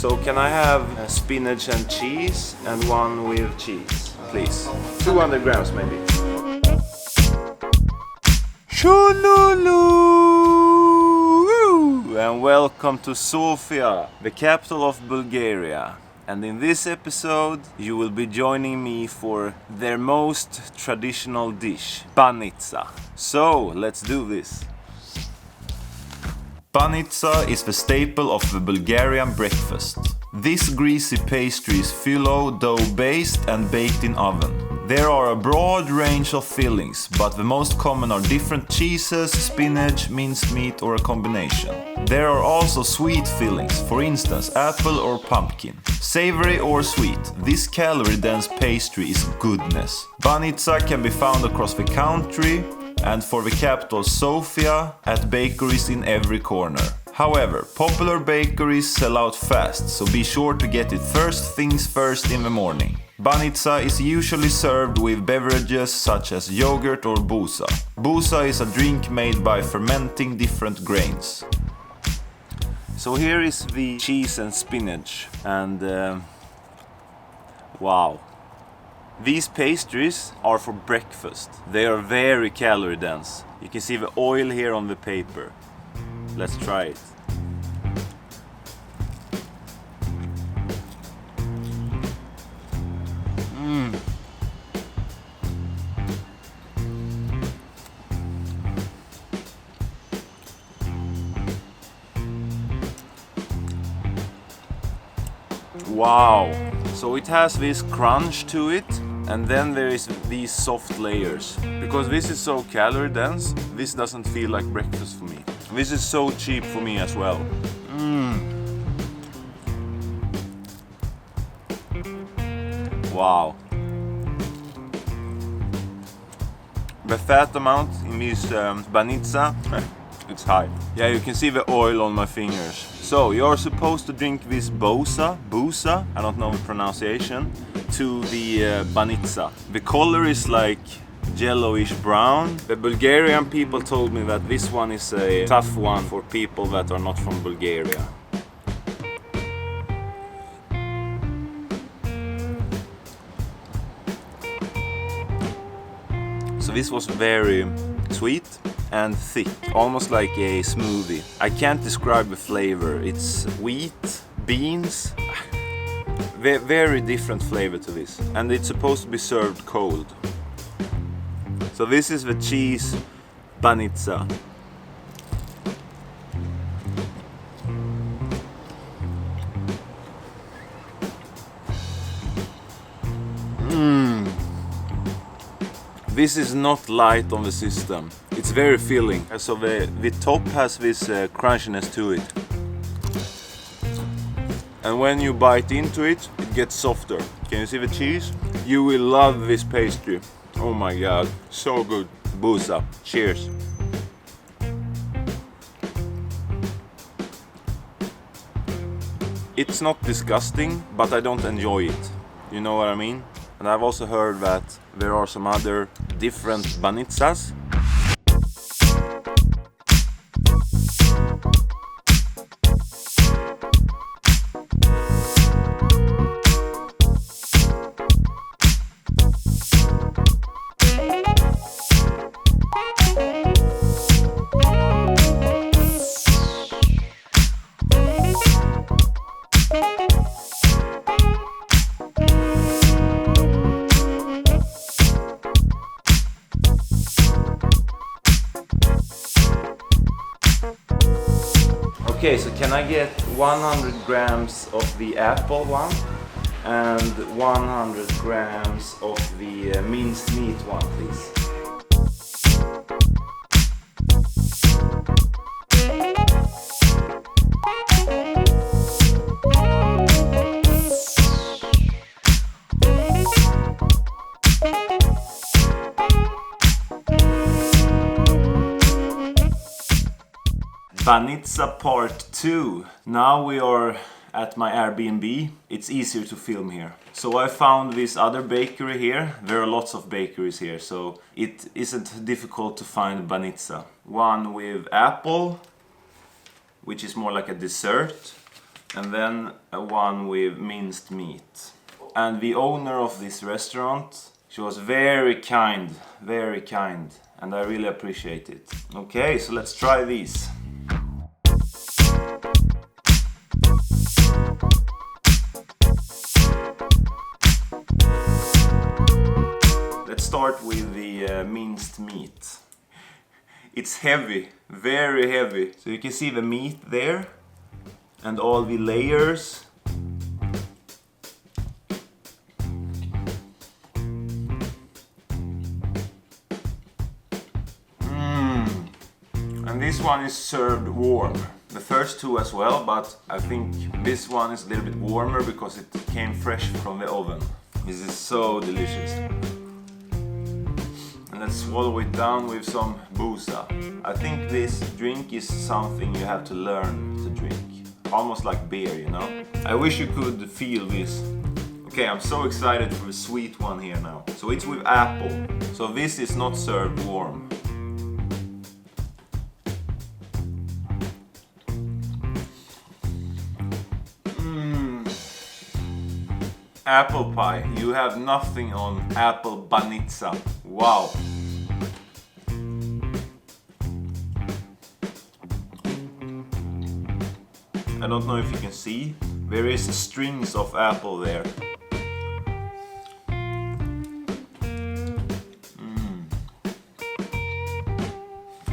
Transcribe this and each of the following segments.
So can I have spinach and cheese and one with cheese, please? 200 grams maybe. Shululu! And welcome to Sofia, the capital of Bulgaria. And in this episode you will be joining me for their most traditional dish, Banitsa. So let's do this. Banitsa is the staple of the Bulgarian breakfast. This greasy pastry is phyllo-dough-based and baked in oven. There are a broad range of fillings, but the most common are different cheeses, spinach, minced meat or a combination. There are also sweet fillings, for instance apple or pumpkin. Savory or sweet, this calorie-dense pastry is goodness. Banitsa can be found across the country, and for the capital Sofia, at bakeries in every corner. However, popular bakeries sell out fast, so be sure to get it first things first in the morning. Banitsa is usually served with beverages such as yogurt or busa. Busa is a drink made by fermenting different grains. So here is the cheese and spinach, and wow. These pastries are for breakfast. They are very calorie dense. You can see the oil here on the paper. Let's try it. Wow! So it has this crunch to it. And then there is these soft layers. Because this is so calorie dense, this doesn't feel like breakfast for me. This is so cheap for me as well. Wow. The fat amount in this banitsa, it's high. Yeah, you can see the oil on my fingers. So you're supposed to drink this busa, I don't know the pronunciation, to the banitsa. The color is like yellowish brown. The Bulgarian people told me that this one is a tough one for people that are not from Bulgaria. So this was very sweet and thick, almost like a smoothie. I can't describe the flavor. It's wheat, beans, very different flavor to this. And it's supposed to be served cold. So this is the cheese banitsa. This is not light on the system. It's very filling. So the top has this crunchiness to it. And when you bite into it, it gets softer. Can you see the cheese? You will love this pastry. Oh my god, so good. Busa. Cheers. It's not disgusting, but I don't enjoy it. You know what I mean? And I've also heard that there are some other different banitsas. Okay, so can I get 100 grams of the apple one and 100 grams of the minced meat one, please? Banitsa part 2. Now we are at my Airbnb. It's easier to film here. So I found this other bakery here. There are lots of bakeries here, so it isn't difficult to find banitsa. One with apple, which is more like a dessert. and then one with minced meat. And the owner of this restaurant, she was very kind, and I really appreciate it. Okay, so let's try these. Let's start with the minced meat. It's heavy, very heavy. So you can see the meat there and all the layers. And this one is served warm. The first two as well, but I think this one is a little bit warmer because it came fresh from the oven. This is so delicious. And let's swallow it down with some busa. I think this drink is something you have to learn to drink. Almost like beer, you know? I wish you could feel this. Okay, I'm so excited for the sweet one here now. So it's with apple. So this is not served warm. Apple pie. You have nothing on apple banitsa. Wow. I don't know if you can see. There is strings of apple there.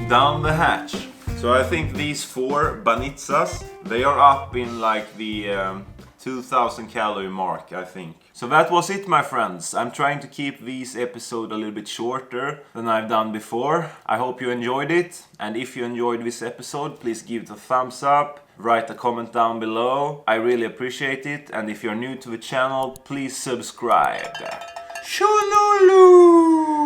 Down the hatch. So I think these 4 banitsas, they are up in like the 2000 calorie mark, I think. So that was it, my friends. I'm trying to keep these episodes a little bit shorter than I've done before. I hope you enjoyed it. And if you enjoyed this episode, please give it a thumbs up. Write a comment down below. I really appreciate it. And if you're new to the channel, please subscribe. Shululu!